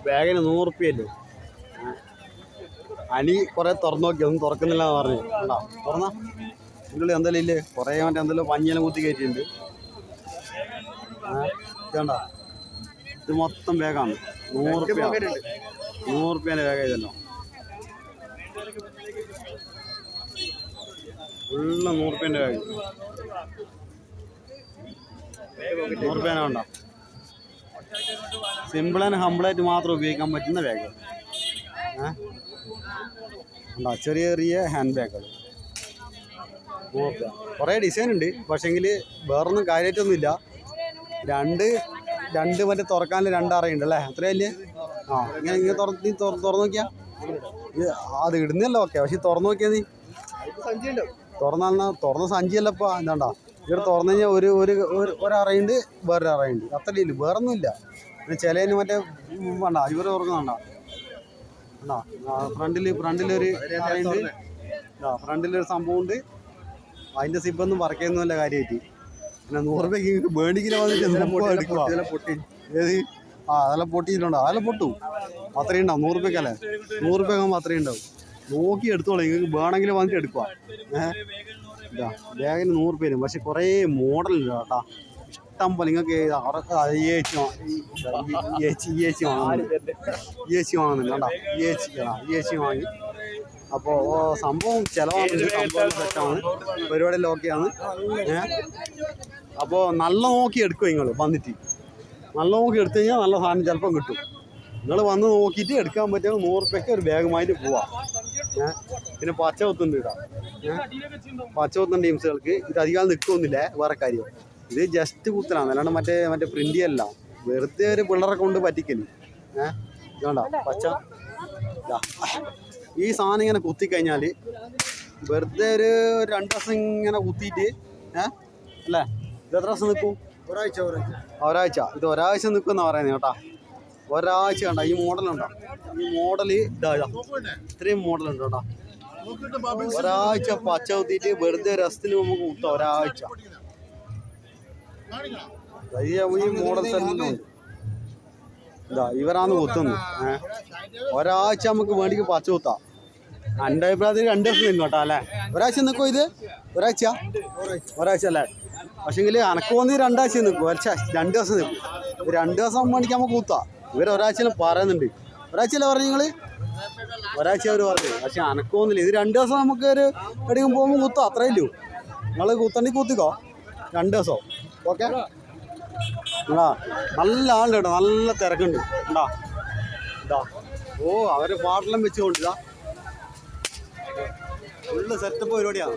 ബാഗിന് 100 റുപ്യല്ലേ. അനി കുറെ തുറന്നു നോക്കി, ഒന്നും തുറക്കുന്നില്ല എന്ന് പറഞ്ഞു. കണ്ടാ തുറന്നാ ഇതിനുള്ളിൽ എന്തെങ്കിലും ഇല്ലേ, കുറേ മറ്റേ എന്തെങ്കിലും പഞ്ഞിയെല്ലാം കുത്തി കയറ്റിയിട്ടുണ്ട്. ഇതണ്ട, ഇത് മൊത്തം ബാഗാണ്. 100 റുപ്യ, 100 റുപ്യേൻ്റെ ബാഗ് ഇതല്ലോ. ഫുള്ള് 100 റുപ്യേൻ്റെ ബാഗ്. 100 റുപ്യേനെ വേണ്ട. സിമ്പിൾ ആൻഡ് ഹമ്പിളായിട്ട് മാത്രം ഉപയോഗിക്കാൻ പറ്റുന്ന ബാഗ്. ഉണ്ടോ, ചെറിയ ചെറിയ ഹാൻഡ് ബാഗുകൾ. 100 റുപ്യ. കുറേ ഡിസൈൻ ഉണ്ട്, പക്ഷേങ്കിൽ വേറൊന്നും കാര്യമായിട്ടൊന്നുമില്ല. രണ്ട് മറ്റേ തുറക്കാനിൽ 2 അറയുണ്ട് അല്ലേ, അത്രയല്ലേ? ഇങ്ങനെ തുറന്നു നോക്കിയാ അത് ഇടുന്നല്ലോ. ഓക്കെ, പക്ഷെ തുറന്നു നോക്കിയാൽ നീ തുറന്ന സഞ്ചിയല്ലപ്പാ. എന്താണ്ടാ ഇവിടെ തുറന്നു കഴിഞ്ഞാൽ ഒരറയുണ്ട്, വേറൊരു അറയുണ്ട്, അത്രയേ ഇല്ല, വേറൊന്നുമില്ല. പിന്നെ ചിലതിന് മറ്റേ വേണ്ട ഇവർ തുറക്കുന്നുണ്ട. വേണ്ടാ ഫ്രണ്ടിലൊരു അറയുണ്ട്, ഫ്രണ്ടിലൊരു സംഭവം ഉണ്ട്. അതിൻ്റെ സിബൊന്നും പറക്കൊന്നുമല്ല കാര്യമായിട്ട്. പിന്നെ 100 രൂപയ്ക്ക് വേണ്ടിക്കില്ല വന്നിട്ട് എടുക്കുക. ഏത് അതെല്ലാം പൊട്ടിയിട്ടുണ്ടോ? അതെല്ലാം പൊട്ടും. അത്രയും ഉണ്ടാവും 100 രൂപയ്ക്കല്ലേ. 100 രൂപ ആകുമ്പോൾ അത്രയും ഉണ്ടാവും. നോക്കി എടുത്തോളൂ, നിങ്ങൾക്ക് വേണമെങ്കിൽ വന്നിട്ട് എടുക്കുക. ഇതാ ബാഗിന് 100 രൂപ വരും. പക്ഷെ കുറേ മോഡലുണ്ട് കേട്ടോ, ഇഷ്ടം പോലെ. നിങ്ങൾക്ക് വാങ്ങുന്നുണ്ട് കേട്ടോ. ഏച്ചി വാങ്ങി. അപ്പോൾ സംഭവം ചിലവാണ്, സംഭവം സെറ്റാണ്, പരിപാടിയെല്ലാം ഓക്കെയാണ്. അപ്പോൾ നല്ല നോക്കി എടുക്കും നിങ്ങൾ വന്നിട്ട്. നല്ല നോക്കി എടുത്തു കഴിഞ്ഞാൽ നല്ല സാധനം ചിലപ്പം കിട്ടും. നിങ്ങൾ വന്ന് നോക്കിയിട്ട് എടുക്കാൻ പറ്റുമ്പോൾ 100 രൂപയ്ക്ക് ഒരു ബാഗുമായിട്ട് പോവാം. പിന്നെ പച്ചവത്തുണ്ട് ഇടാം. പച്ചവത്തുണ്ട് ടീംസുകൾക്ക് ഇത് അധികം നിൽക്കൊന്നുമില്ല. വേറെ കാര്യം, ഇത് ജസ്റ്റ് കുത്തലാണ്, അല്ലാണ്ട് മറ്റേ പ്രിൻ്റ് അല്ല. വെറുതെ ഒരു പിള്ളേരെ കൊണ്ട് പറ്റിക്കല്. ഇതാണ്ട പച്ച. ഈ സാധനം ഇങ്ങനെ കുത്തിക്കഴിഞ്ഞാൽ വെറുതെ ഒരു 2 ദിവസം ഇങ്ങനെ കുത്തിയിട്ട് അല്ലേ, ഇത് എത്ര ദിവസം നിൽക്കും? ഒരാഴ്ച. ഇത് ഒരാഴ്ച നിൽക്കുമെന്നാണ് പറയുന്നത് കേട്ടോ. ഒരാഴ്ച കണ്ട ഈ മോഡലുണ്ടോ? ഈ മോഡല് ഇത്രയും മോഡലുണ്ട് കേട്ടോ. ഒരാഴ്ച പച്ച കുത്തിയിട്ട് വെറുതെ രസത്തിന് നമുക്ക് കുത്താം. ഒരാഴ്ച ഈ മോഡൽ സെല്ലുണ്ട്. ഇതാ ഇവരാണ് കുത്തുന്നത്. ഒരാഴ്ച നമുക്ക് വേണ്ടിക്ക് പച്ച കുത്താം. എൻ്റെ അഭിപ്രായത്തിൽ 2 ദിവസം നിൽക്കും കേട്ടോ അല്ലേ. ഒരാഴ്ച നിൽക്കും ഇത്? ഒരാഴ്ച അല്ലേ. പക്ഷേങ്കിൽ അനക്ക് വന്ന് 2 ആഴ്ച നിൽക്കും. 2 ദിവസം നിൽക്കും. 2 ദിവസം വേണ്ടിക്ക് നമുക്ക് കുത്താം. ഇവർ ഒരാഴ്ചയിൽ പറയുന്നുണ്ട്. ഒരാഴ്ചയല്ലേ പറഞ്ഞു നിങ്ങൾ? ഒരാഴ്ച അവർ പറഞ്ഞു. പക്ഷെ അനക്ക് തോന്നില്ല. ഇത് 2 ദിവസം നമുക്ക് ഒരു എവിടെയും പോകുമ്പോൾ കുത്താം. അത്രയേ ഉള്ളൂ. നിങ്ങൾ കുത്തണ്ടി കുത്തിക്കോ 2 ദിവസം. ഓക്കെ. നല്ല ആളുണ്ട് കേട്ടോ, നല്ല തിരക്കുണ്ട്. ഇതാ ഓ അവർ പാട്ടെല്ലാം വെച്ചുകൊണ്ടിതാ ഫുള്ള് സെറ്റപ്പ് പരിപാടിയാണ്.